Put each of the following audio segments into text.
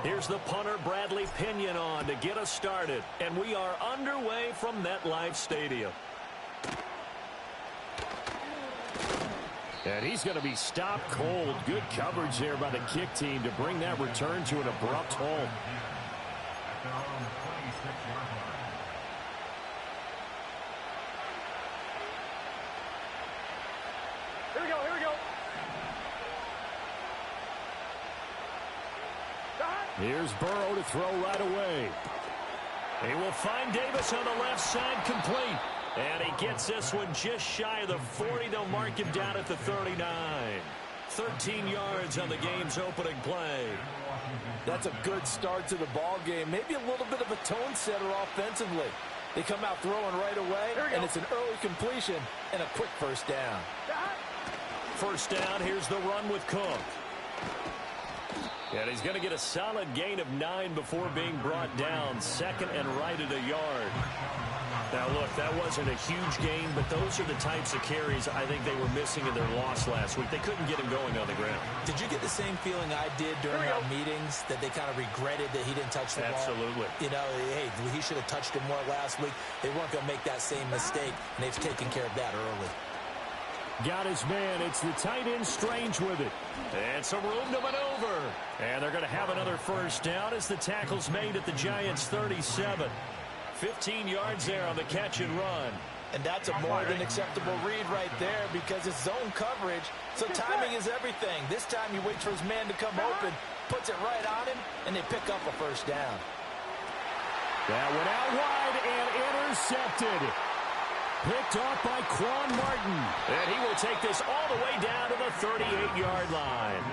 Here's the punter, Bradley Pinion, on to get us started. And we are underway from MetLife Stadium. And he's going to be stopped cold. Good coverage there by the kick team to bring that return to an abrupt halt. Here we go, here we go. Here's Burrow to throw right away. He will find Davis on the left side, complete. And he gets this one just shy of the 40. They'll mark him down at the 39. 13 yards on the game's opening play. That's a good start to the ball game. Maybe a little bit of a tone setter offensively. They come out throwing right away, and it's an early completion and a quick first down. First down, here's the run with Cook. And he's going to get a solid gain of 9 before being brought down. Second and right at a yard. Now, look, that wasn't a huge gain, but those are the types of carries I think they were missing in their loss last week. They couldn't get him going on the ground. Did you get the same feeling I did during our meetings, that they kind of regretted that he didn't touch the ball? Absolutely. You know, hey, he should have touched it more last week. They weren't going to make that same mistake, and they've taken care of that early. Got his man. It's the tight end Strange with it. And some room to maneuver. And they're going to have another first down as the tackle's made at the Giants' 37. 15 yards there on the catch and run. And that's a more than acceptable read right there because it's zone coverage, so timing is everything. This time he waits for his man to come open, puts it right on him, and they pick up a first down. That went out wide and intercepted. Picked off by Quan Martin. And he will take this all the way down to the 38-yard line.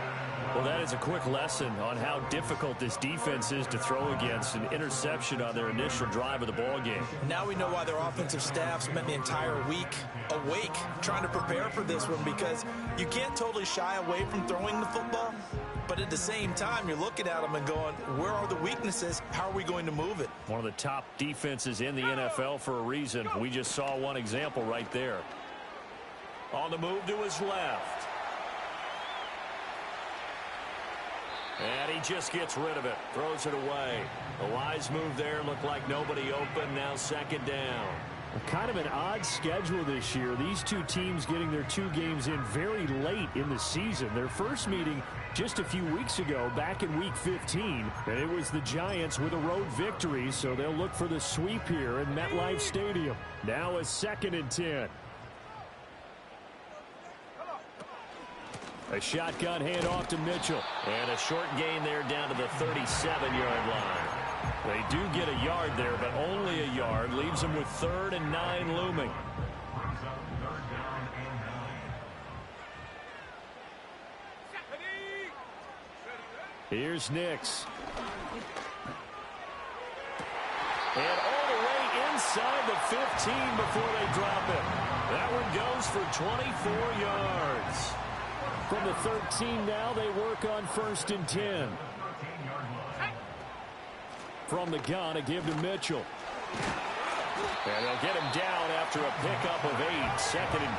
Well, that is a quick lesson on how difficult this defense is to throw against. An interception on their initial drive of the ball game. Now we know why their offensive staff spent the entire week awake trying to prepare for this one, because you can't totally shy away from throwing the football, but at the same time you're looking at them and going, where are the weaknesses? How are we going to move it? One of the top defenses in the NFL for a reason. We just saw one example right there. On the move to his left. And he just gets rid of it. Throws it away. The wise move there. Looked like nobody open. Now second down. Kind of an odd schedule this year. These two teams getting their 2 games in very late in the season. Their first meeting just a few weeks ago, back in Week 15. And it was the Giants with a road victory, so they'll look for the sweep here in MetLife Stadium. Now a 2nd and 10. A shotgun handoff to Mitchell. And a short gain there down to the 37-yard line. They do get a yard there, but only a yard. Leaves them with 3rd and 9 looming. Here's Nix. And all the way inside the 15 before they drop it. That one goes for 24 yards. From the 13 now, they work on 1st and 10. From the gun, a give to Mitchell. And they'll get him down after a pickup of 8. 2nd and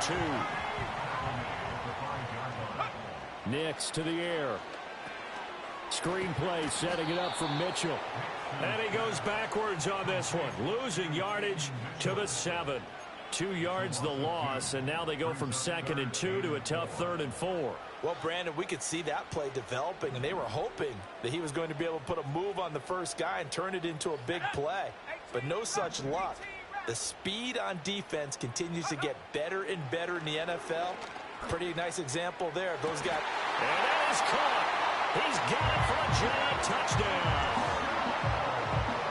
2. Nix to the air. Screen play, setting it up for Mitchell. And he goes backwards on this one. Losing yardage to the 7. 2 yards the loss, and now they go from 2nd and 2 to a tough 3rd and 4. Well, Brandon, we could see that play developing, and they were hoping that he was going to be able to put a move on the first guy and turn it into a big play. But no such luck. The speed on defense continues to get better and better in the NFL. Pretty nice example there. Those guys. And that is caught. He's got it for a giant touchdown.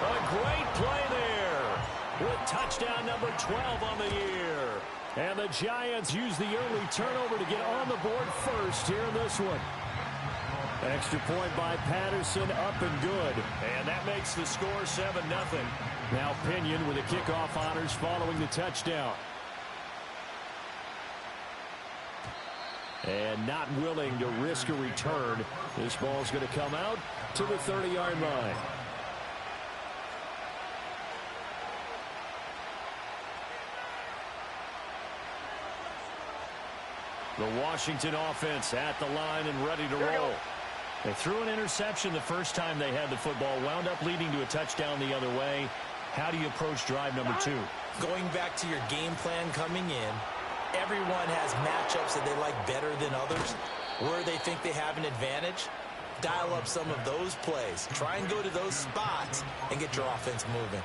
A great play there with touchdown number 12 on the year. And the Giants use the early turnover to get on the board first here in this one. Extra point by Patterson, up and good. And that makes the score 7-0. Now Pinion with the kickoff honors following the touchdown. And not willing to risk a return. This ball's going to come out to the 30-yard line. The Washington offense at the line and ready to roll. They threw an interception the first time they had the football, wound up leading to a touchdown the other way. How do you approach drive number 2? Going back to your game plan coming in, everyone has matchups that they like better than others. Where they think they have an advantage, dial up some of those plays. Try and go to those spots and get your offense moving.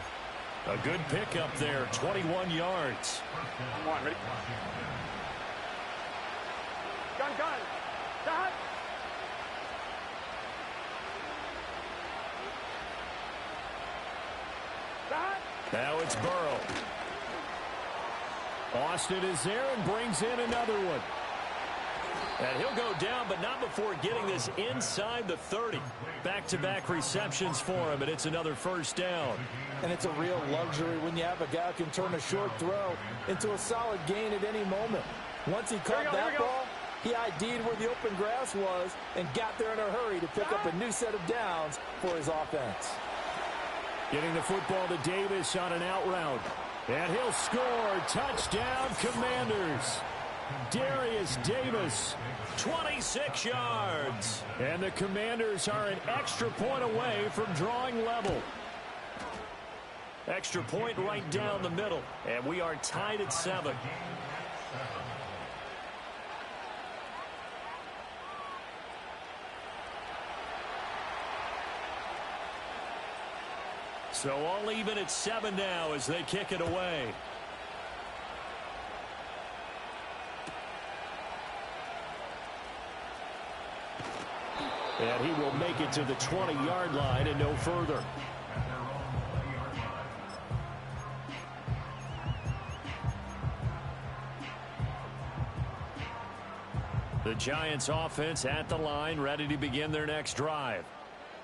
A good pickup there, 21 yards. Come on, ready? Gun, gun. Dot. Dot. Now it's Burrow. Austin is there and brings in another one. And he'll go down, but not before getting this inside the 30. Back-to-back receptions for him, and it's another first down. And it's a real luxury when you have a guy who can turn a short throw into a solid gain at any moment. Once he caught that ball, he ID'd where the open grass was and got there in a hurry to pick up a new set of downs for his offense. Getting the football to Davis on an out route. And he'll score. Touchdown, Commanders. Darius Davis, 26 yards. And the Commanders are an extra point away from drawing level. Extra point right down the middle. And we are tied at 7. So all even at 7 now as they kick it away. And he will make it to the 20-yard line and no further. The Giants offense at the line, ready to begin their next drive.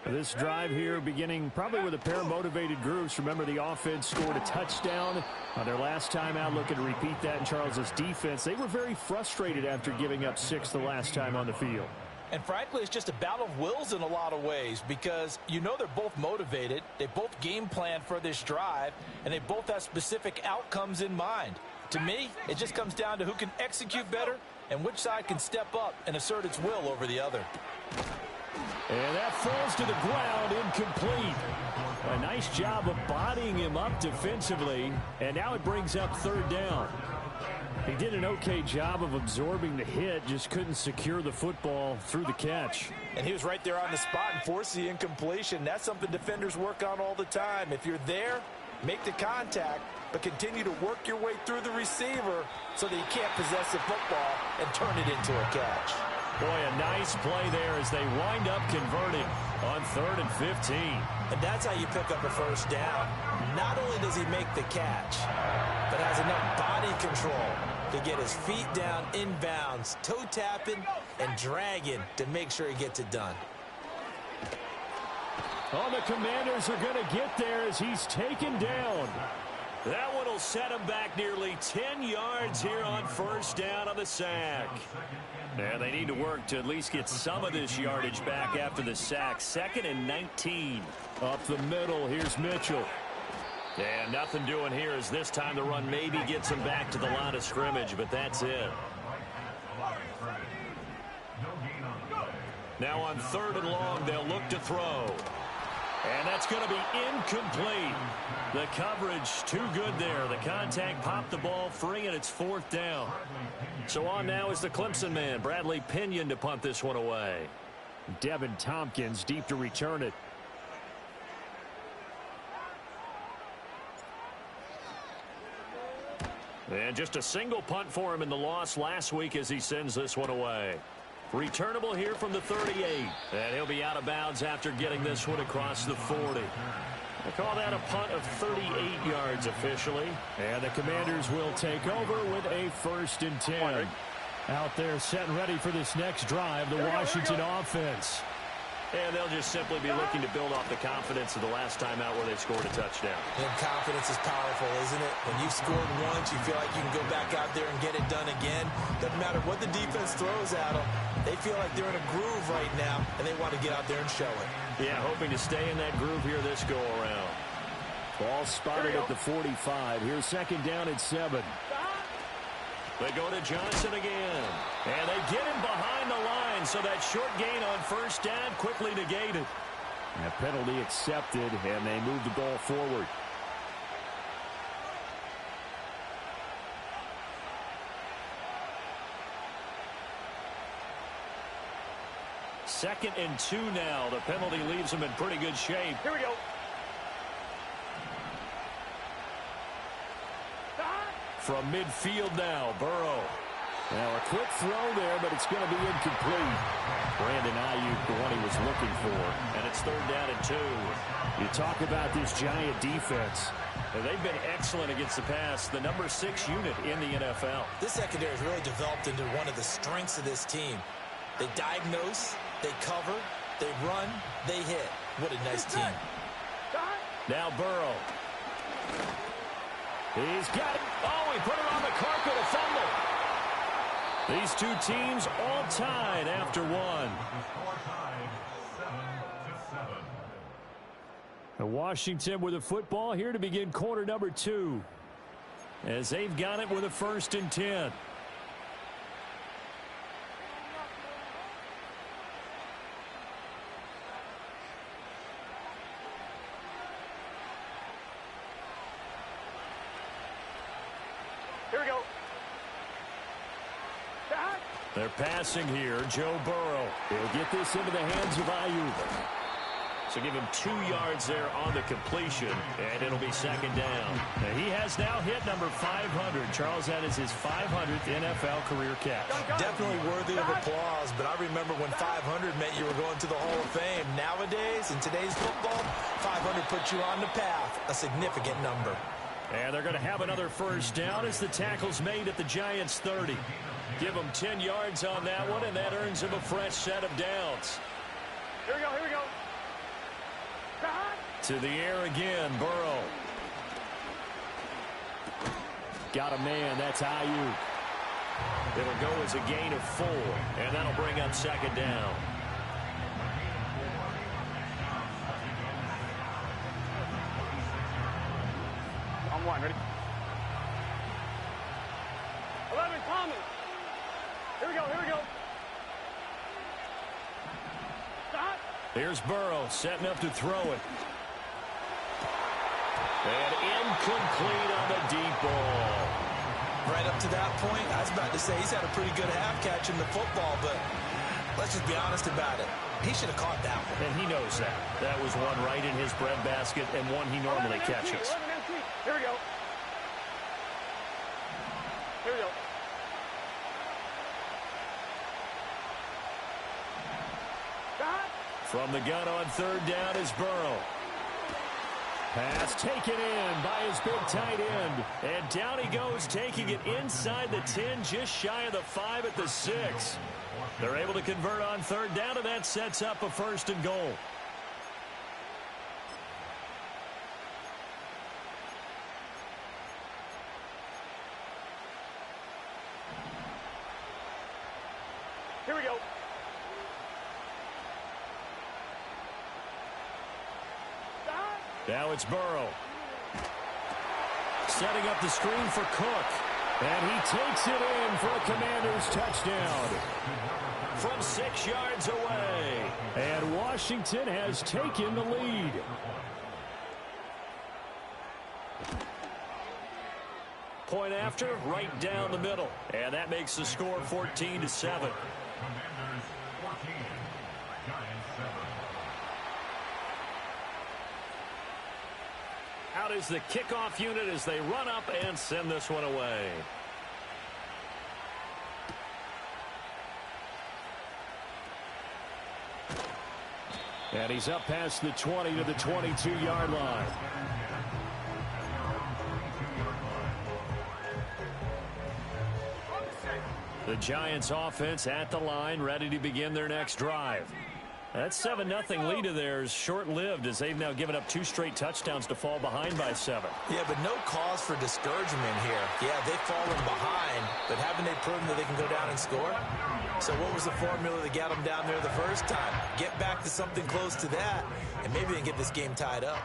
This drive here beginning probably with a pair of motivated groups. Remember, the offense scored a touchdown on their last time out. Looking to repeat that in Charles's defense. They were very frustrated after giving up 6 the last time on the field. And frankly, it's just a battle of wills in a lot of ways because you know they're both motivated. They both game plan for this drive, and they both have specific outcomes in mind. To me, it just comes down to who can execute better and which side can step up and assert its will over the other. And that falls to the ground, incomplete. A nice job of bodying him up defensively, and now it brings up 3rd down. He did an okay job of absorbing the hit, just couldn't secure the football through the catch. And he was right there on the spot and forced the incompletion. That's something defenders work on all the time. If you're there, make the contact, but continue to work your way through the receiver so that you can't possess the football and turn it into a catch. Boy, a nice play there as they wind up converting on 3rd and 15. And that's how you pick up a first down. Not only does he make the catch, but has enough body control to get his feet down inbounds, toe tapping and dragging to make sure he gets it done. Oh, the Commanders are going to get there as he's taken down. That one will set him back nearly 10 yards here on 1st down on the sack. Yeah, they need to work to at least get some of this yardage back after the sack. 2nd and 19. Up the middle, here's Mitchell. And nothing doing here as this time the run maybe gets him back to the line of scrimmage, but that's it. Now on 3rd and long, they'll look to throw. And that's going to be incomplete. The coverage too good there. The contact popped the ball free, and it's 4th down. So on now is the Clemson man, Bradley Pinion, to punt this one away. Devin Tompkins deep to return it. And just a single punt for him in the loss last week as he sends this one away. Returnable here from the 38. And he'll be out of bounds after getting this one across the 40. I call that a punt of 38 yards officially. And the Commanders will take over with a 1st and 10. Out there set and ready for this next drive, the Washington offense. And they'll just simply be looking to build off the confidence of the last time out where they scored a touchdown. And confidence is powerful, isn't it? When you've scored once, you feel like you can go back out there and get it done again. Doesn't matter what the defense throws at them. They feel like they're in a groove right now, and they want to get out there and show it. Yeah, hoping to stay in that groove here this go-around. Ball spotted at the 45. Here's 2nd down at 7. They go to Johnson again. And they get him behind the line, so that short gain on first down quickly negated. A penalty accepted, and they move the ball forward. Second and 2 now. The penalty leaves them in pretty good shape. Here we go. From midfield now, Burrow. Now a quick throw there, but it's going to be incomplete. Brandon Ayuk, the one he was looking for. And it's 3rd down and 2. You talk about this Giant defense. They've been excellent against the pass. The number 6 unit in the NFL. This secondary has really developed into one of the strengths of this team. They diagnose, they cover, they run, they hit. What a nice team. Now Burrow. He's got it. Oh, he put it on the carpet, a fumble. These two teams all tied after one. Washington with the football here to begin quarter number 2. As they've got it with a 1st and 10. Here we go. They're passing here. Joe Burrow. He'll get this into the hands of Ayuk. So give him 2 yards there on the completion, and it'll be 2nd down. Now he has now hit number 500. Charles, that is his 500th NFL career catch. Definitely worthy of applause, but I remember when 500 meant you were going to the Hall of Fame. Nowadays, in today's football, 500 puts you on the path, a significant number. And they're going to have another 1st down as the tackle's made at the Giants' 30. Give them 10 yards on that one, and that earns them a fresh set of downs. Here we go, here we go. To the air again, Burrow. Got a man, that's Ayuk. It'll go as a gain of 4, and that'll bring up 2nd down. On 1, ready? 11, Thomas. Here we go, here we go. Stop. Here's Burrow setting up to throw it. And incomplete on the deep ball. Right up to that point, I was about to say he's had a pretty good half catching the football, but let's just be honest about it. He should have caught that one. And he knows that. That was one right in his breadbasket and one he normally catches. Here we go. Here we go. From the gun on 3rd down is Burrow. Pass taken in by his big tight end. And down he goes, taking it inside the 10, just shy of the 5 at the 6. They're able to convert on 3rd down, and that sets up a 1st and goal. Here we go. Now it's Burrow. Setting up the screen for Cook. And he takes it in for a Commanders touchdown. From 6 yards away. And Washington has taken the lead. Point after, right down the middle. And that makes the score 14-7. Out is the kickoff unit as they run up and send this one away. And he's up past the 20 to the 22-yard line. The Giants offense at the line, ready to begin their next drive. That 7-0 lead of theirs short-lived as they've now given up 2 straight touchdowns to fall behind by 7. Yeah, but no cause for discouragement here. Yeah, they've fallen behind, but haven't they proven that they can go down and score? So what was the formula that got them down there the first time? Get back to something close to that, and maybe they can get this game tied up.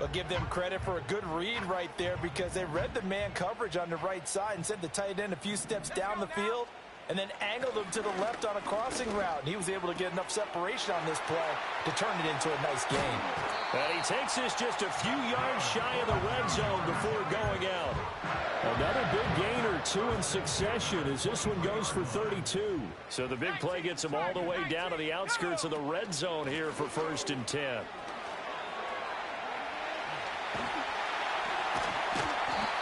I'll give them credit for a good read right there because they read the man coverage on the right side and sent the tight end a few steps down the field and then angled him to the left on a crossing route. And he was able to get enough separation on this play to turn it into a nice gain. And he takes this just a few yards shy of the red zone before going out. Another big gain or two in succession as this one goes for 32. So the big play gets him all the way down to the outskirts of the red zone here for 1st and 10.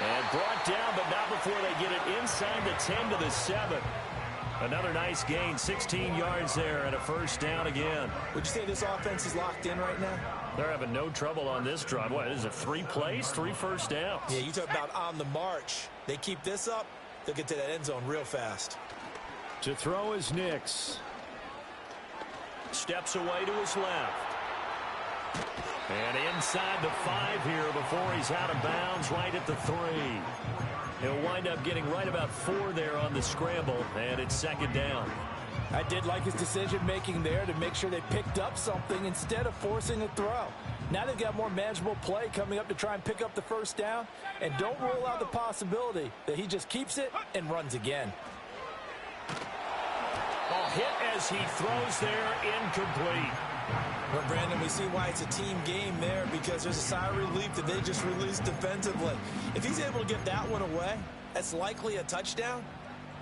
And brought down, but not before they get it inside the 10 to the 7. Another nice gain, 16 yards there, and a 1st down again. Would you say this offense is locked in right now? They're having no trouble on this drive. What, is it 3 plays, 3 first downs? Yeah, you talk about on the march. They keep this up, they'll get to that end zone real fast. To throw is Nix. Steps away to his left. And inside the 5 here before he's out of bounds right at the 3. He'll wind up getting right about 4 there on the scramble, and it's 2nd down. I did like his decision-making there to make sure they picked up something instead of forcing a throw. Now they've got more manageable play coming up to try and pick up the 1st down, and don't rule out the possibility that he just keeps it and runs again. A hit as he throws there, incomplete. Well, Brandon, we see why it's a team game there because there's a sigh of relief that they just released defensively. If he's able to get that one away, that's likely a touchdown.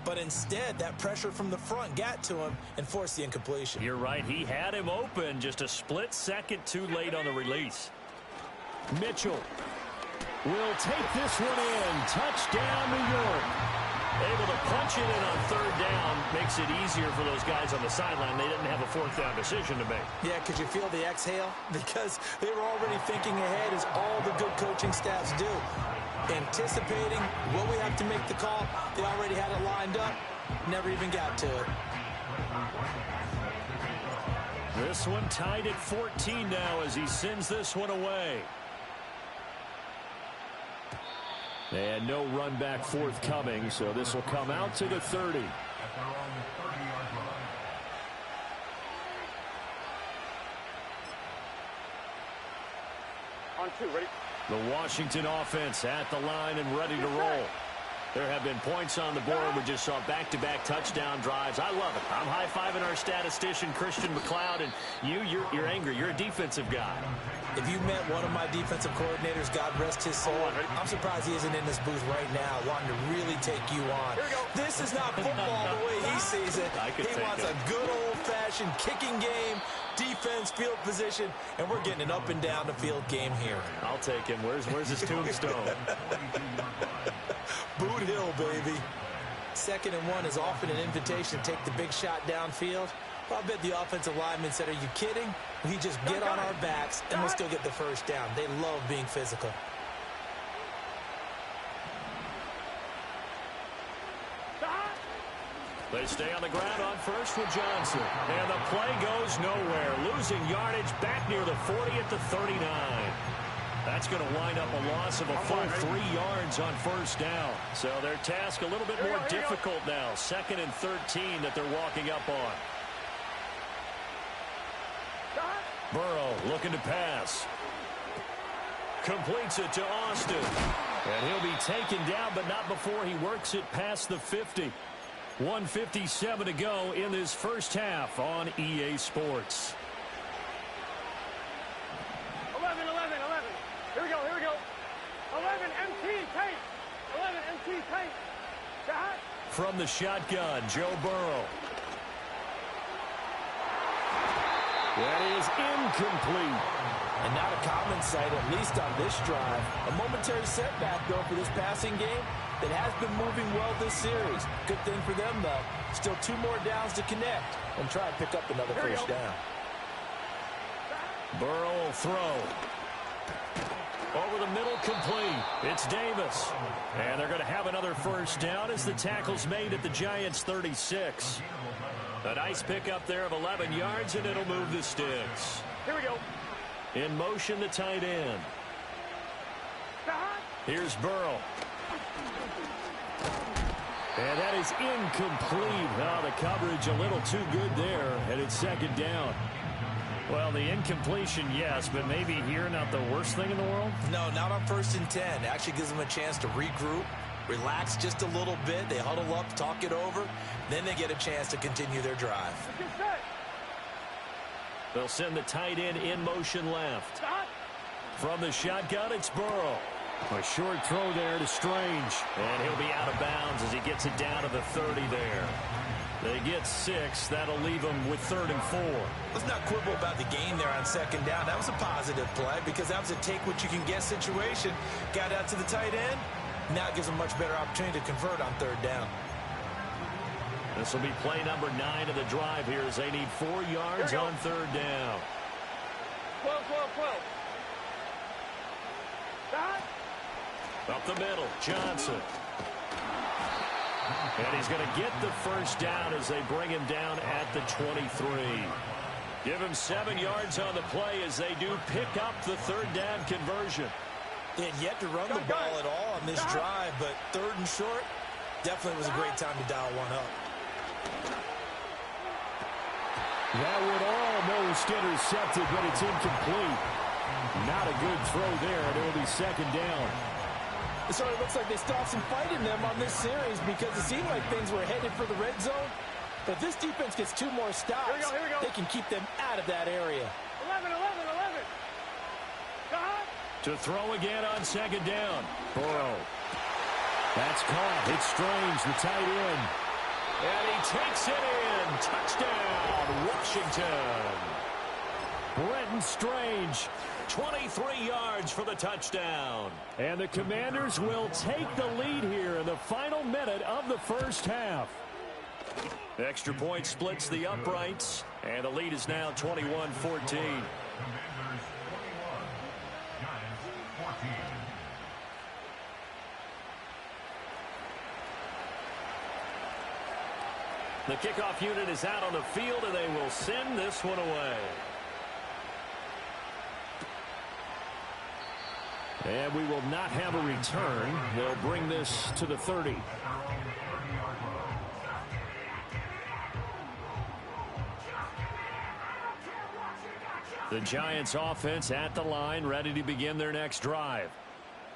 But instead, that pressure from the front got to him and forced the incompletion. You're right. He had him open, just a split second too late on the release. Mitchell will take this one in. Touchdown, New York. Able to punch it in on 3rd down. Makes it easier for those guys on the sideline. They didn't have a 4th down decision to make. Yeah, could you feel the exhale? Because they were already thinking ahead as all the good coaching staffs do. Anticipating what we have to make the call. They already had it lined up. Never even got to it. This one tied at 14 now as he sends this one away. And no run back forthcoming, so this will come out to the 30. On 2, ready? The Washington offense at the line and ready to roll. There have been points on the board. We just saw back-to-back touchdown drives. I love it. I'm high-fiving our statistician, Christian McLeod, and you're angry. You're a defensive guy. If you met one of my defensive coordinators, God rest his soul, I'm surprised he isn't in this booth right now wanting to really take you on. This is not football the way he sees it. He wants a good old-fashioned kicking game, defense, field position, and we're getting an up-and-down the field game here. I'll take him. Where's his tombstone? Boot Hill, baby. 2nd and 1 is often an invitation to take the big shot downfield. Well, I bet the offensive lineman said, are you kidding? We just get on our backs and we'll still get the 1st down. They love being physical. They stay on the ground on 1st with Johnson. And the play goes nowhere. Losing yardage back near the 40 at the 39. That's going to wind up a loss of a full 3 yards on 1st down. So their task a little bit more difficult now. 2nd and 13 that they're walking up on. Burrow looking to pass. Completes it to Austin. And he'll be taken down, but not before he works it past the 50. 1:57 to go in this 1st half on EA Sports. 11. Here we go. 11 MT tape. 11 MT tape. Shot. From the shotgun, Joe Burrow. That is incomplete. And not a common sight, at least on this drive. A momentary setback, though, for this passing game that has been moving well this series. Good thing for them, though. Still 2 more downs to connect and try and pick up another 1st down. Burrow will throw. Over the middle, complete. It's Davis. And they're going to have another 1st down as the tackle's made at the Giants' 36. A nice pickup there of 11 yards, and it'll move the sticks. Here we go. In motion, the tight end. Here's Burrow. And that is incomplete. Oh, the coverage a little too good there, and it's 2nd down. Well, the incompletion, yes, but maybe here not the worst thing in the world? No, not on 1st and 10. Actually gives them a chance to regroup, relax just a little bit. They huddle up, talk it over. Then they get a chance to continue their drive. They'll send the tight end in motion left. From the shotgun, it's Burrow. A short throw there to Strange. And he'll be out of bounds as he gets it down to the 30 there. They get 6. That'll leave them with 3rd and 4. Let's not quibble about the gain there on 2nd down. That was a positive play because that was a take-what-you-can-get situation. Got out to the tight end. Now it gives them a much better opportunity to convert on 3rd down. This will be play number 9 of the drive here as they need 4 yards on 3rd down. 12. Up the middle, Johnson. And he's going to get the 1st down as they bring him down at the 23. Give him 7 yards on the play as they do pick up the 3rd down conversion. They had yet to run the ball at all on this drive, but 3rd and short definitely was a great time to dial one up. That would almost intercepted, but it's incomplete. Not a good throw there, and it will be 2nd down. So it looks like they still have some fight in them on this series because it seemed like things were headed for the red zone. But this defense gets 2 more stops. Here we go. They can keep them out of that area. 11. To throw again on 2nd down. Burrow. That's caught. It's Strange, the tight end. And he takes it in. Touchdown, Washington. Brenton Strange. 23 yards for the touchdown. And the Commanders will take the lead here in the final minute of the 1st half. Extra point splits the uprights, and the lead is now 21-14. The kickoff unit is out on the field, and they will send this one away. And we will not have a return. They'll bring this to the 30. The Giants offense at the line, ready to begin their next drive.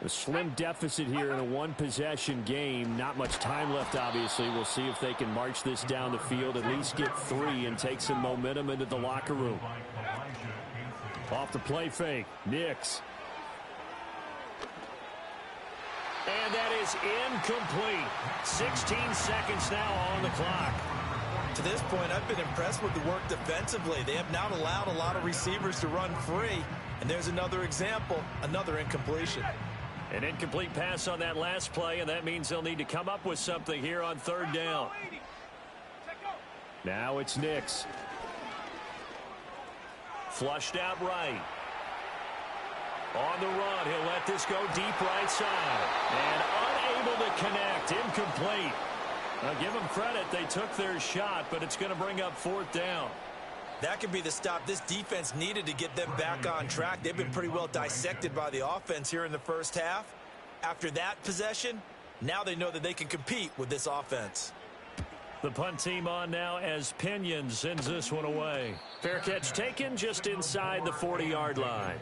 A slim deficit here in a 1-possession game. Not much time left, obviously. We'll see if they can march this down the field, at least get 3 and take some momentum into the locker room. Off the play fake, Nix. And that is incomplete. 16 seconds now on the clock. To this point, I've been impressed with the work defensively. They have not allowed a lot of receivers to run free. And there's another example, another incompletion. An incomplete pass on that last play, and that means they'll need to come up with something here on 3rd down. Now it's Nix. Flushed out right. On the run, he'll let this go deep right side. And unable to connect, incomplete. Now give them credit, they took their shot, but it's going to bring up 4th down. That could be the stop this defense needed to get them back on track. They've been pretty well dissected by the offense here in the 1st half. After that possession, now they know that they can compete with this offense. The punt team on now as Pinion sends this one away. Fair catch taken just inside the 40-yard line.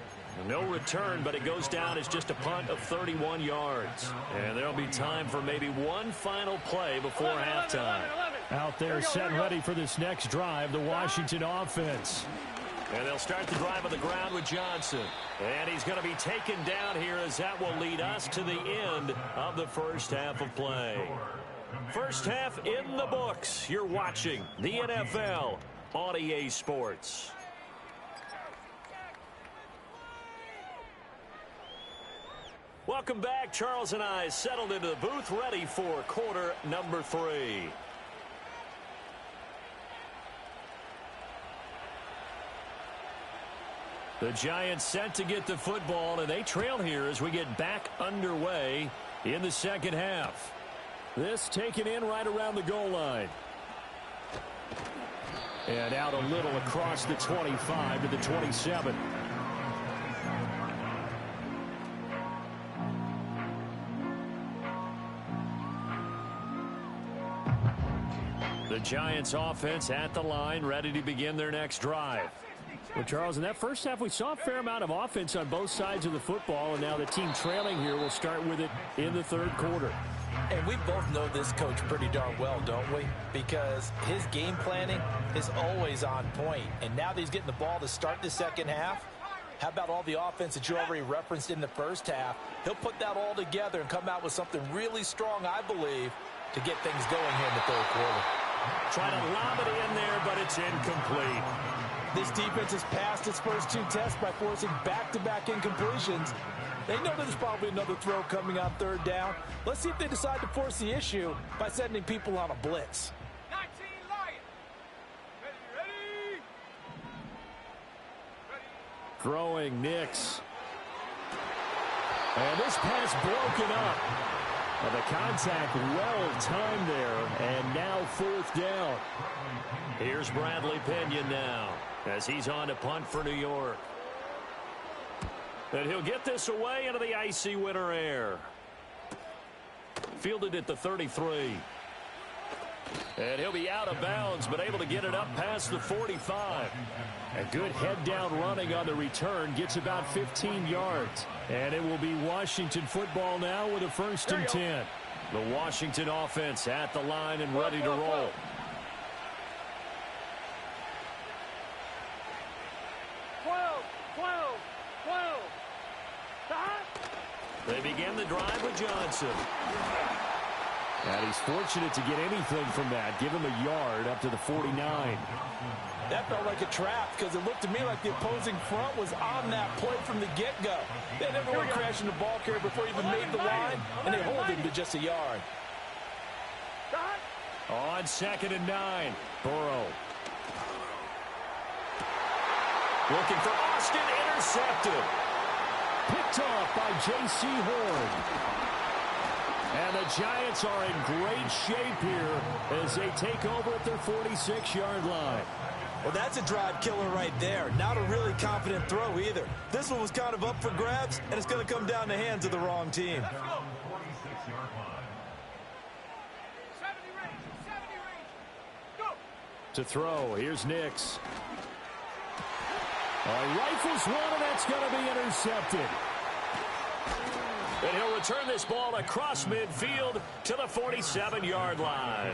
No return, but it goes down as just a punt of 31 yards. And there'll be time for maybe one final play before halftime. Out there set ready for this next drive, the Washington offense. And they'll start the drive on the ground with Johnson. And he's going to be taken down here as that will lead us to the end of the 1st half of play. 1st half in the books. You're watching the NFL on EA Sports. Welcome back. Charles and I settled into the booth ready for quarter number 3. The Giants set to get the football, and they trail here as we get back underway in the 2nd half. This taken in right around the goal line. And out a little across the 25 to the 27. The Giants offense at the line, ready to begin their next drive. Well, Charles, in that first half, we saw a fair amount of offense on both sides of the football, and now the team trailing here will start with it in the third quarter. And we both know this coach pretty darn well, don't we? Because his game planning is always on point. And now that he's getting the ball to start the second half, how about all the offense that you already referenced in the first half? He'll put that all together and come out with something really strong, I believe, to get things going here in the third quarter. Trying to lob it in there, but it's incomplete. This defense has passed its first two tests by forcing back-to-back incompletions. They know there's probably another throw coming on third down. Let's see if they decide to force the issue by sending people on a blitz. 19 Lions. Ready. Throwing Nix. And this pass broken up. Well, the contact well-timed there, and now fourth down. Here's Bradley Pinion now as he's on to punt for New York. And he'll get this away into the icy winter air. Fielded at the 33. And he'll be out of bounds, but able to get it up past the 45. A good head-down running on the return. Gets about 15 yards. And it will be Washington football now with a 1st and 10. The Washington offense at the line and ready to roll. They begin the drive with Johnson. And he's fortunate to get anything from that. Give him a yard up to the 49. That felt like a trap because it looked to me like the opposing front was on that play from the get-go. They had everyone crashing the ball carrier before he even made the line, and they hold him to just a yard. On 2nd and 9, Burrow. Looking for Austin, intercepted. Picked off by J.C. Horn. And the Giants are in great shape here as they take over at their 46-yard line. Well, that's a drive killer right there. Not a really confident throw either. This one was kind of up for grabs, and it's going to come down the hands of the wrong team. To throw, here's Nix. Rifles one, and that's going to be intercepted. And he'll return this ball across midfield to the 47-yard line.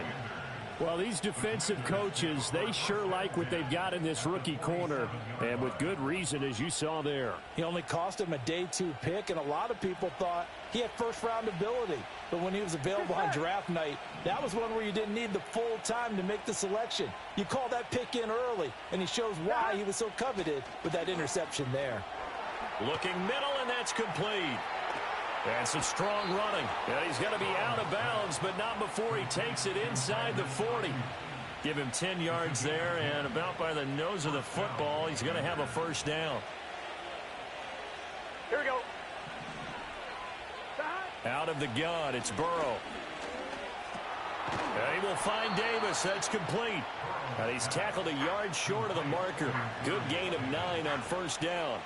Well, these defensive coaches, they sure like what they've got in this rookie corner, and with good reason, as you saw there. He only cost him a day 2 pick, and a lot of people thought he had first-round ability. But when he was available on draft night, that was one where you didn't need the full time to make the selection. You call that pick in early, and he shows why he was so coveted with that interception there. Looking middle, and that's complete. And some strong running. And he's going to be out of bounds, but not before he takes it inside the 40. Give him 10 yards there, and about by the nose of the football, he's going to have a first down. Here we go. Out of the gun, it's Burrow. And he will find Davis. That's complete. And he's tackled a yard short of the marker. Good gain of 9 on first down.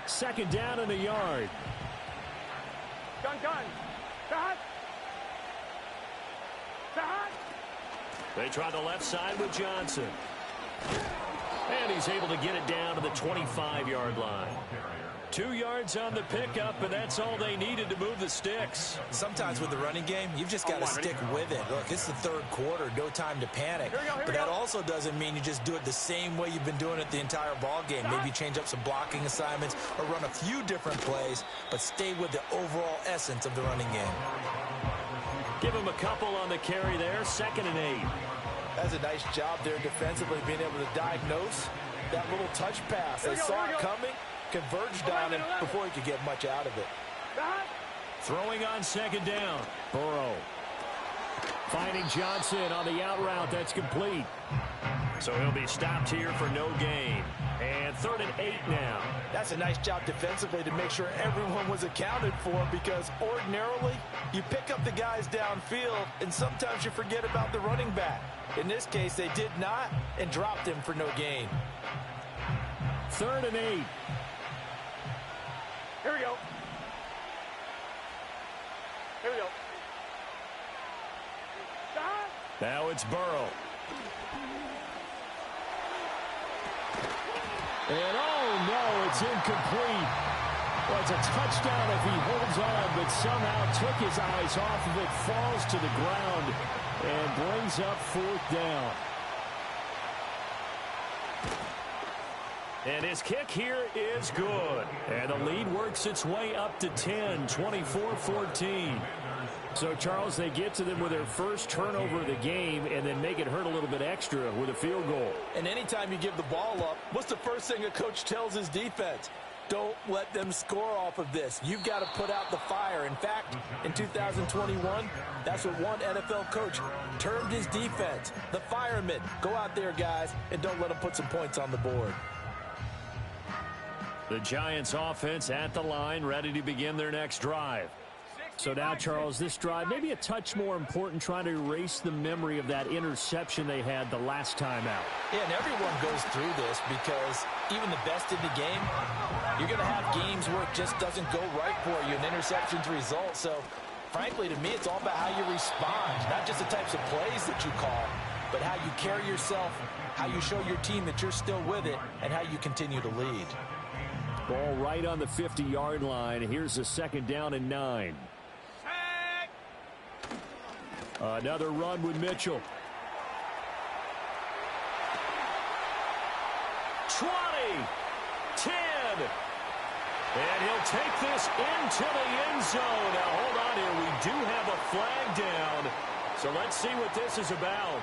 Second down in the yard. Gun. They try the left side with Johnson. And he's able to get it down to the 25-yard line. 2 yards on the pickup, and that's all they needed to move the sticks. Sometimes with the running game, you've just got to stick with it. Look, it's the third quarter, no time to panic. But that also doesn't mean you just do it the same way you've been doing it the entire ball game. Maybe change up some blocking assignments or run a few different plays, but stay with the overall essence of the running game. Give him a couple on the carry there, 2nd and 8. That's a nice job there defensively, being able to diagnose that little touch pass. They saw it coming, converged on him before he could get much out of it. Throwing on 2nd down. Burrow finding Johnson on the out route. That's complete. So he'll be stopped here for no gain. And 3rd and 8 now. That's a nice job defensively to make sure everyone was accounted for, because ordinarily you pick up the guys downfield and sometimes you forget about the running back. In this case, they did not and dropped him for no gain. 3rd and 8. Here we go. Now it's Burrow. And oh no, it's incomplete. Well, it's a touchdown if he holds on, but somehow took his eyes off of it, falls to the ground, and brings up 4th down. And his kick here is good. And the lead works its way up to 10, 24-14. So, Charles, they get to them with their first turnover of the game and then make it hurt a little bit extra with a field goal. And anytime you give the ball up, what's the first thing a coach tells his defense? Don't let them score off of this. You've got to put out the fire. In fact, in 2021, that's what one NFL coach termed his defense, the firemen. Go out there, guys, and don't let them put some points on the board. The Giants offense at the line, ready to begin their next drive. So now, Charles, this drive maybe a touch more important, trying to erase the memory of that interception they had the last time out. Yeah, and everyone goes through this because even the best in the game, you're going to have games where it just doesn't go right for you, and interceptions result. So, frankly, to me, it's all about how you respond, not just the types of plays that you call, but how you carry yourself, how you show your team that you're still with it, and how you continue to lead. Ball right on the 50-yard line. Here's a 2nd down and 9. Another run with Mitchell. 20, 10, and he'll take this into the end zone. Now, hold on here. We do have a flag down, so let's see what this is about.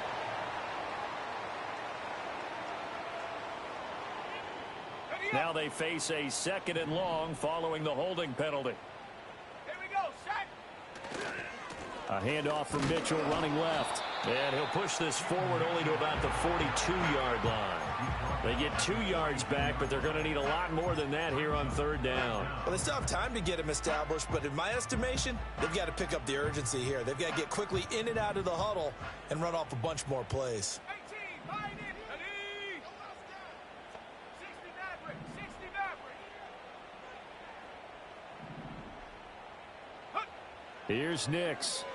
Now they face a 2nd and long following the holding penalty. Here we go, set. A handoff from Mitchell running left. And he'll push this forward only to about the 42-yard line. They get 2 yards back, but they're going to need a lot more than that here on 3rd down. Well, they still have time to get him established, but in my estimation, they've got to pick up the urgency here. They've got to get quickly in and out of the huddle and run off a bunch more plays. 18, line in, ready. 60 Maverick, 60 Maverick. Here's Nix.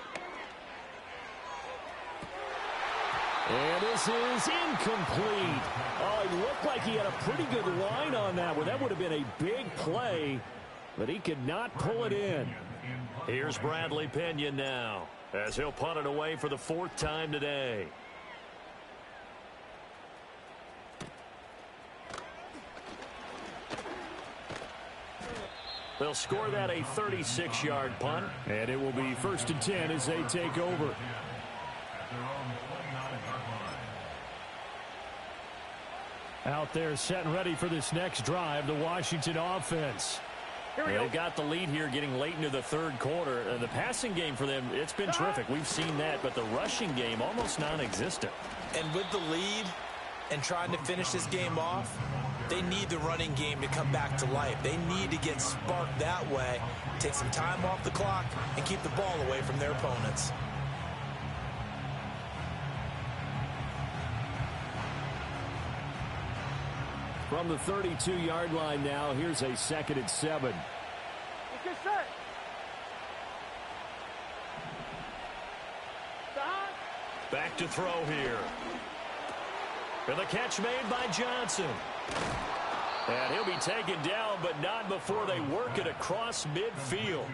And this is incomplete. Oh, it looked like he had a pretty good line on that one. That would have been a big play, but he could not pull it in. Here's Bradley Pinion now, as he'll punt it away for the 4th time today. They'll score that a 36-yard punt, and it will be 1st and 10 as they take over. Out there set and ready for this next drive, the Washington offense. They've got the lead here getting late into the 3rd quarter. The passing game for them, it's been terrific. We've seen that, but the rushing game almost non-existent. And with the lead and trying to finish this game off, they need the running game to come back to life. They need to get sparked that way, take some time off the clock, and keep the ball away from their opponents. From the 32-yard line now, here's a 2nd and 7. Let's get set. Back to throw here. For the catch made by Johnson. And he'll be taken down, but not before they work it across midfield.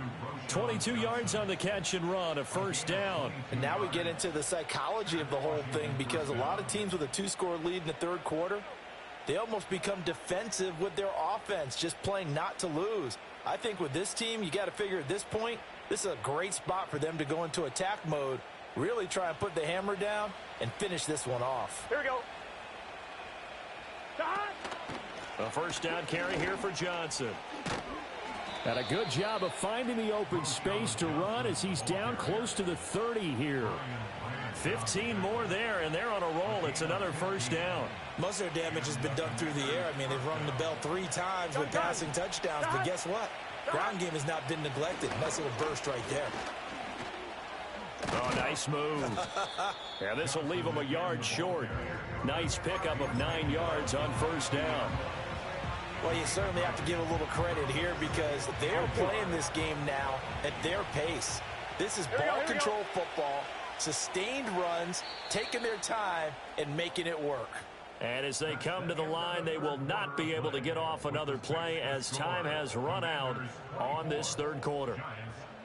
22 yards on the catch and run, a 1st down. And now we get into the psychology of the whole thing, because a lot of teams with a 2-score lead in the 3rd quarter, they almost become defensive with their offense, just playing not to lose. I think with this team, you got to figure at this point, this is a great spot for them to go into attack mode, really try and put the hammer down and finish this one off. Here we go. A 1st down carry here for Johnson. And a good job of finding the open space to run as he's down close to the 30 here. 15 more there, and they're on a roll. It's another 1st down. Most of their damage has been done through the air. I mean, they've rung the bell 3 times with passing touchdowns, but guess what? Ground game has not been neglected. Nice little burst right there. Oh, nice move. Yeah, this will leave them a yard short. Nice pickup of 9 yards on 1st down. Well, you certainly have to give a little credit here because they're playing this game now at their pace. This is ball control football. Sustained runs, taking their time, and making it work. And as they come to the line, they will not be able to get off another play as time has run out on this third quarter.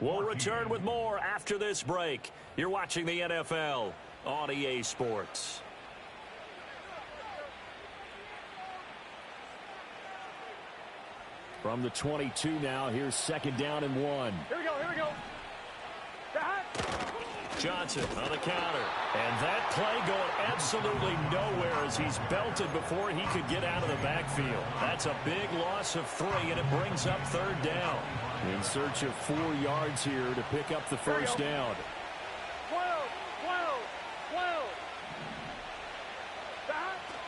We'll return with more after this break. You're watching the NFL on EA Sports. From the 22 now, here's second down and 1. Here we go, here we go. Johnson on the counter. And that play going absolutely nowhere as he's belted before he could get out of the backfield. That's a big loss of 3, and it brings up third down. In search of 4 yards here to pick up the first down. 12.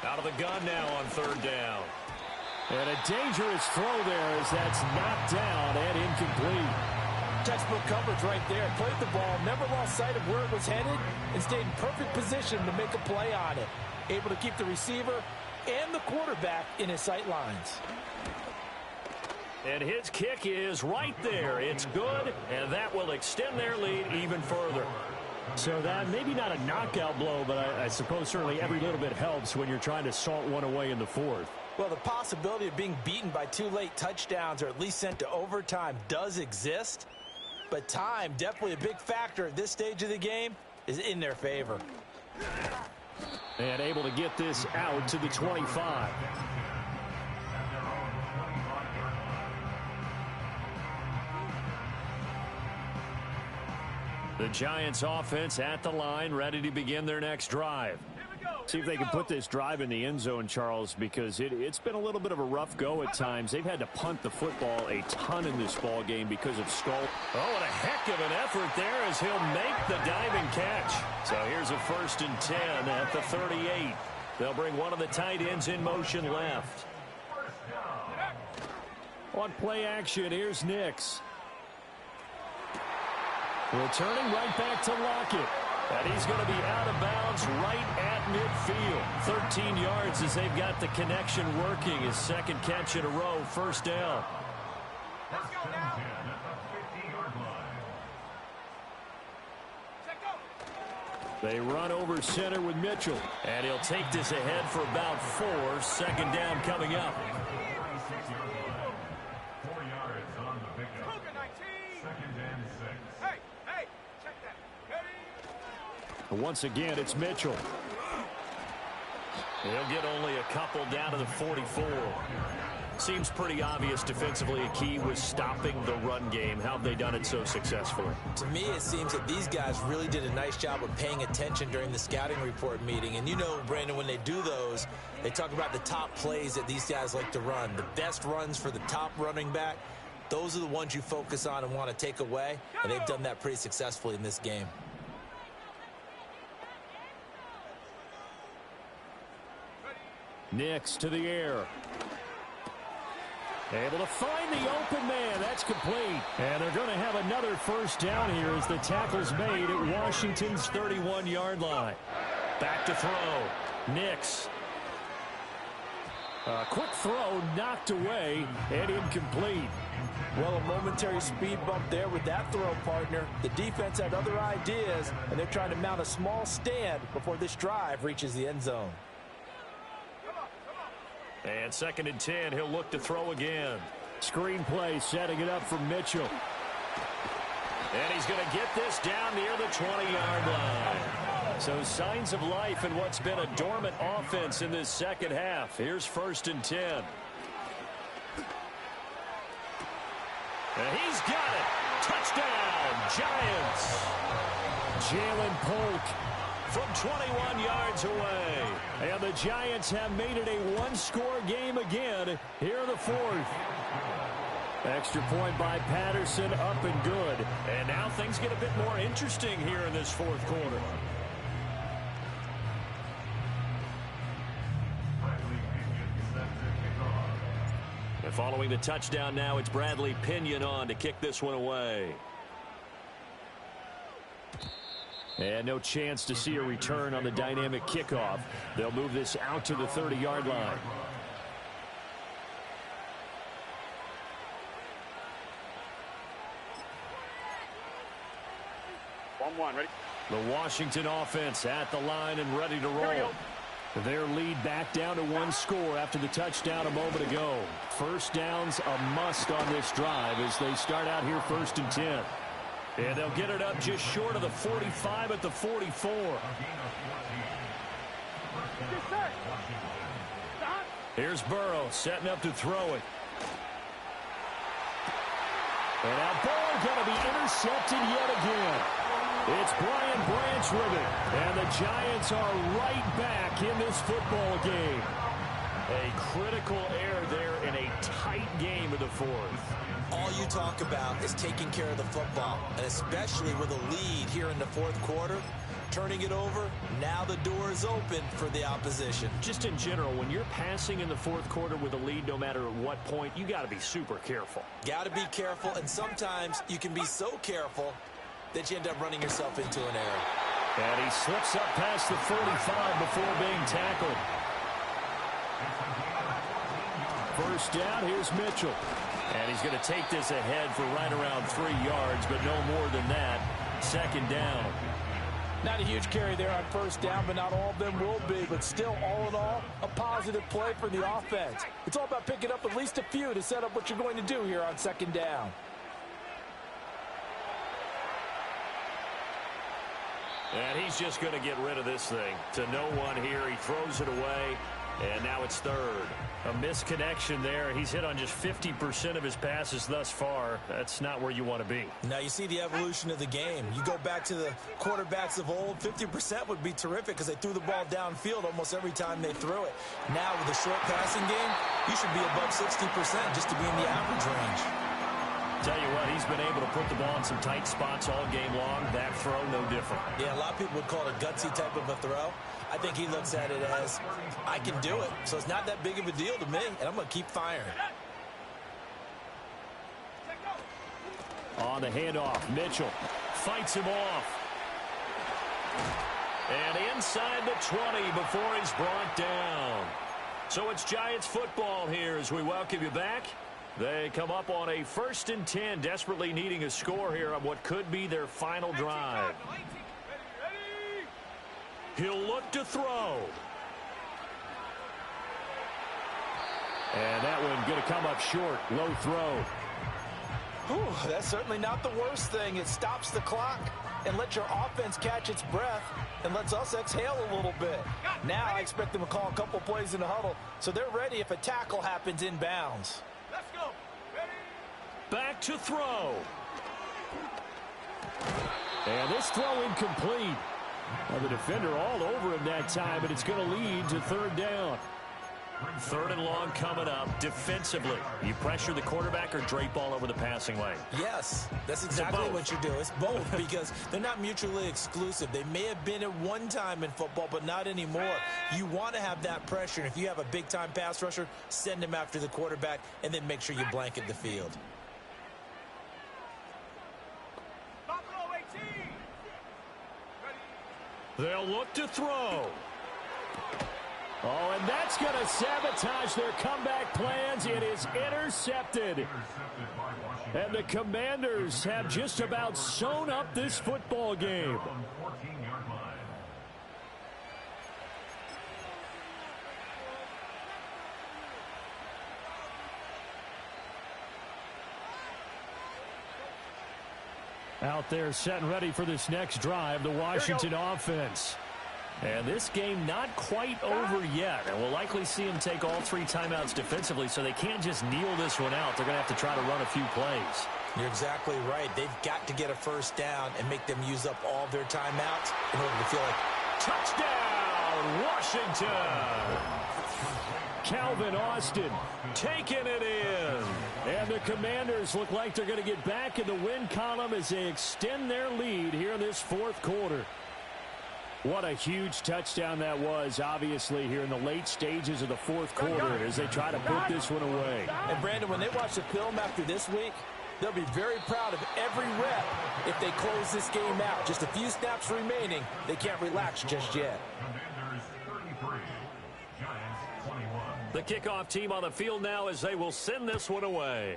Out of the gun now on third down. And a dangerous throw there as that's knocked down and incomplete. Textbook coverage right there. Played the ball, never lost sight of where it was headed, and stayed in perfect position to make a play on it. Able to keep the receiver and the quarterback in his sight lines. And his kick is right there. It's good, and that will extend their lead even further. So that maybe not a knockout blow, but I suppose certainly every little bit helps when you're trying to salt one away in the fourth. Well, the possibility of being beaten by 2 late touchdowns or at least sent to overtime does exist. But time, definitely a big factor at this stage of the game, is in their favor. And able to get this out to the 25. The Giants offense at the line, ready to begin their next drive. See if they can put this drive in the end zone, Charles, because it's been a little bit of a rough go at times. They've had to punt the football a ton in this ball game because of Skull. Oh, and a heck of an effort there as he'll make the diving catch. So here's a 1st and 10 at the 38. They'll bring one of the tight ends in motion left. On play action, here's Nix. Returning right back to Lockett. And he's going to be out of bounds right at midfield. 13 yards as they've got the connection working. His second catch in a row, first down. Let's go now. They run over center with Mitchell. And he'll take this ahead for about 4. Second down coming up. 4 yards on the pickup. Second and 6. Hey, check that. Once again, it's Mitchell. He'll get only a couple down to the 44. Seems pretty obvious defensively a key was stopping the run game. How have they done it so successfully? To me, it seems that these guys really did a nice job of paying attention during the scouting report meeting. And you know, Brandon, when they do those, they talk about the top plays that these guys like to run. The best runs for the top running back, those are the ones you focus on and want to take away. And they've done that pretty successfully in this game. Nix to the air. Able to find the open man. That's complete. And they're going to have another first down here as the tackle's made at Washington's 31-yard line. Back to throw. Nix. A quick throw knocked away and incomplete. Well, a momentary speed bump there with that throw, partner. The defense had other ideas, and they're trying to mount a small stand before this drive reaches the end zone. And 2nd and 10, he'll look to throw again. Screen play setting it up for Mitchell. And he's going to get this down near the 20-yard line. So signs of life in what's been a dormant offense in this second half. Here's 1st and 10. And he's got it. Touchdown, Giants. Jalen Polk from 21 yards away. And the Giants have made it a one-score game again here in the 4th. Extra point by Patterson, up and good. And now things get a bit more interesting here in this 4th quarter. And following the touchdown now, it's Bradley Pinion on to kick this one away. And no chance to see a return on the dynamic kickoff. They'll move this out to the 30-yard line. One, ready? The Washington offense at the line and ready to roll. Their lead back down to one score after the touchdown a moment ago. First down's a must on this drive as they start out here 1st and 10. And they'll get it up just short of the 45 at the 44. Here's Burrow setting up to throw it. And that ball going to be intercepted yet again. It's Brian Branch with it. And the Giants are right back in this football game. A critical error there in a tight game of the fourth. All you talk about is taking care of the football, and especially with a lead here in the fourth quarter. Turning it over, now the door is open for the opposition. Just in general, when you're passing in the fourth quarter with a lead, no matter at what point, you got to be super careful. Got to be careful, and sometimes you can be so careful that you end up running yourself into an error. And he slips up past the 45 before being tackled. First down, here's Mitchell. And he's going to take this ahead for right around 3 yards, but no more than that. Second down. Not a huge carry there on first down, but not all of them will be. But still, all in all, a positive play for the offense. It's all about picking up at least a few to set up what you're going to do here on second down. And he's just going to get rid of this thing. To no one here. He throws it away, and now it's third. A misconnection there. He's hit on just 50% of his passes thus far. That's not where you want to be. Now you see the evolution of the game. You go back to the quarterbacks of old, 50% would be terrific because they threw the ball downfield almost every time they threw it. Now with a short passing game, you should be above 60% just to be in the average range. Tell you what, he's been able to put the ball in some tight spots all game long. That throw, no different. Yeah, a lot of people would call it a gutsy type of a throw. I think he looks at it as, I can do it, so it's not that big of a deal to me, and I'm going to keep firing. On the handoff, Mitchell fights him off. And inside the 20 before he's brought down. So it's Giants football here as we welcome you back. They come up on a 1st and 10, desperately needing a score here on what could be their final drive. He'll look to throw. And that one going to come up short. Low throw. Whew, that's certainly not the worst thing. It stops the clock and lets your offense catch its breath and lets us exhale a little bit. Now I expect them to call a couple plays in the huddle so they're ready if a tackle happens inbounds. Let's go. Ready? Back to throw. And this throw incomplete. Well, the defender all over him that time, but it's going to lead to third down. Third and long coming up defensively. You pressure the quarterback or drape all over the passing lane? Yes, that's exactly what you do. It's both because they're not mutually exclusive. They may have been at one time in football, but not anymore. You want to have that pressure. And if you have a big-time pass rusher, send him after the quarterback and then make sure you blanket the field. They'll look to throw. Oh, and that's going to sabotage their comeback plans. It is intercepted. And the Commanders have just about sewn up this football game. Out there set and ready for this next drive, the Washington offense. And this game not quite over yet. And we'll likely see them take all 3 timeouts defensively, so they can't just kneel this one out. They're going to have to try to run a few plays. You're exactly right. They've got to get a first down and make them use up all of their timeouts in order to feel like touchdown, Washington. Calvin Austin taking it in. And the Commanders look like they're going to get back in the win column as they extend their lead here in this fourth quarter. What a huge touchdown that was, obviously, here in the late stages of the fourth quarter as they try to put this one away. And, Brandon, when they watch the film after this week, they'll be very proud of every rep if they close this game out. Just a few snaps remaining. They can't relax just yet. The kickoff team on the field now as they will send this one away.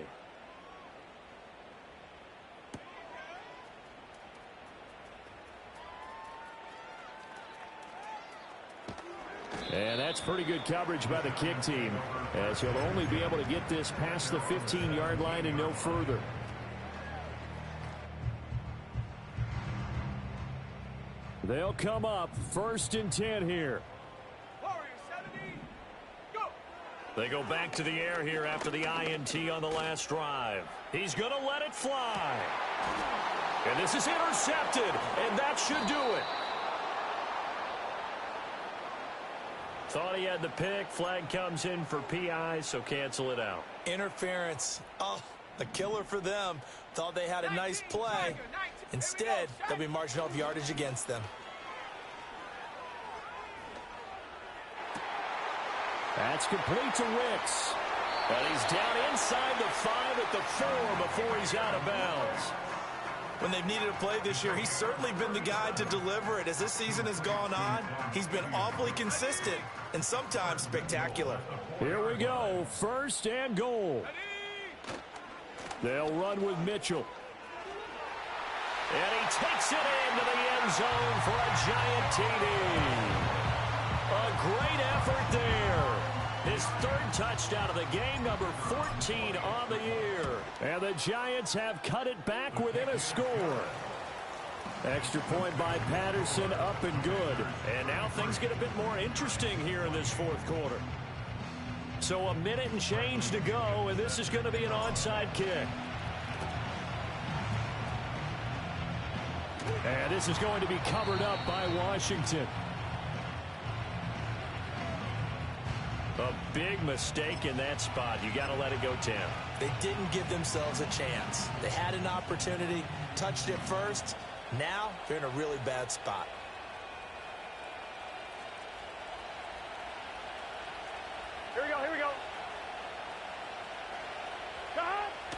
And that's pretty good coverage by the kick team, as he'll only be able to get this past the 15-yard line and no further. They'll come up 1st and 10 here. They go back to the air here after the INT on the last drive. He's going to let it fly. And this is intercepted, and that should do it. Thought he had the pick. Flag comes in for PI, so cancel it out. Interference. Oh, a killer for them. Thought they had a nice play. Instead, they'll be marching off yardage against them. That's complete to Wicks. But he's down inside the 5 at the 4 before he's out of bounds. When they've needed a play this year, he's certainly been the guy to deliver it. As this season has gone on, he's been awfully consistent and sometimes spectacular. Here we go, 1st and goal. They'll run with Mitchell. And he takes it into the end zone for a giant TD. A great effort there. His 3rd touchdown of the game, number 14 on the year. And the Giants have cut it back within a score. Extra point by Patterson, up and good. And now things get a bit more interesting here in this 4th quarter. So a minute and change to go, and this is going to be an onside kick. And this is going to be covered up by Washington. A big mistake in that spot. You got to let it go 10. They didn't give themselves a chance. They had an opportunity, touched it first. Now they're in a really bad spot. Here we go, here we go.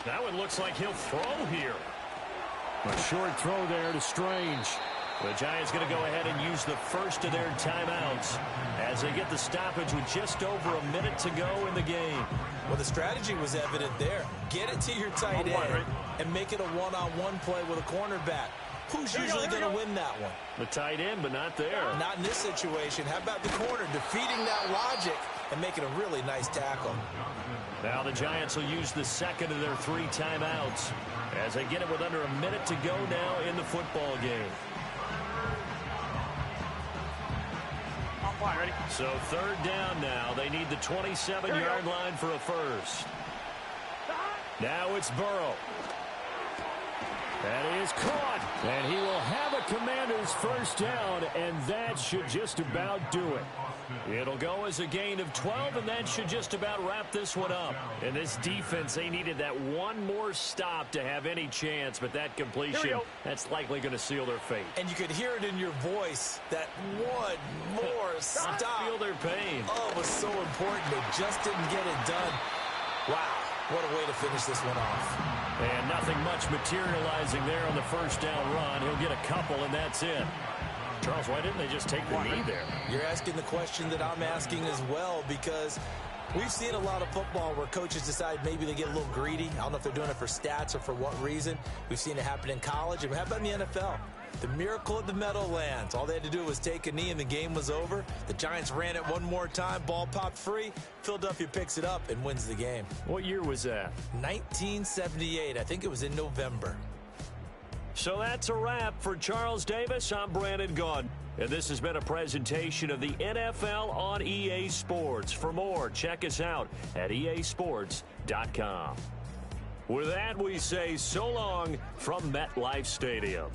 That one looks like he'll throw here. A short throw there to Strange. The Giants going to go ahead and use the first of their timeouts as they get the stoppage with just over a minute to go in the game. Well, the strategy was evident there. Get it to your tight end and make it a one-on-one play with a cornerback. Who's usually going to win that one? The tight end, but not there. Not in this situation. How about the corner defeating that logic and making a really nice tackle? Now the Giants will use the second of their 3 timeouts as they get it with under a minute to go now in the football game. Ready? So 3rd down now. They need the 27-yard line for a first. Now it's Burrow. That is caught. And he will have a Commander's first down, and that should just about do it. It'll go as a gain of 12, and that should just about wrap this one up. In this defense, they needed that one more stop to have any chance, but that completion, that's likely going to seal their fate. And you could hear it in your voice, that one more stop. Feel their pain. Oh, it was so important. They just didn't get it done. Wow, what a way to finish this one off. And nothing much materializing there on the first down run. He'll get a couple, and that's it. Charles, why didn't they just take the knee there? You're asking the question that I'm asking as well, because we've seen a lot of football where coaches decide maybe they get a little greedy. I don't know if they're doing it for stats or for what reason. We've seen it happen in college. And how about in the NFL? The miracle of the Meadowlands. All they had to do was take a knee and the game was over. The Giants ran it one more time. Ball popped free. Philadelphia picks it up and wins the game. What year was that? 1978. I think it was in November. So that's a wrap for Charles Davis. I'm Brandon Gaudin. And this has been a presentation of the NFL on EA Sports. For more, check us out at easports.com. With that, we say so long from MetLife Stadium.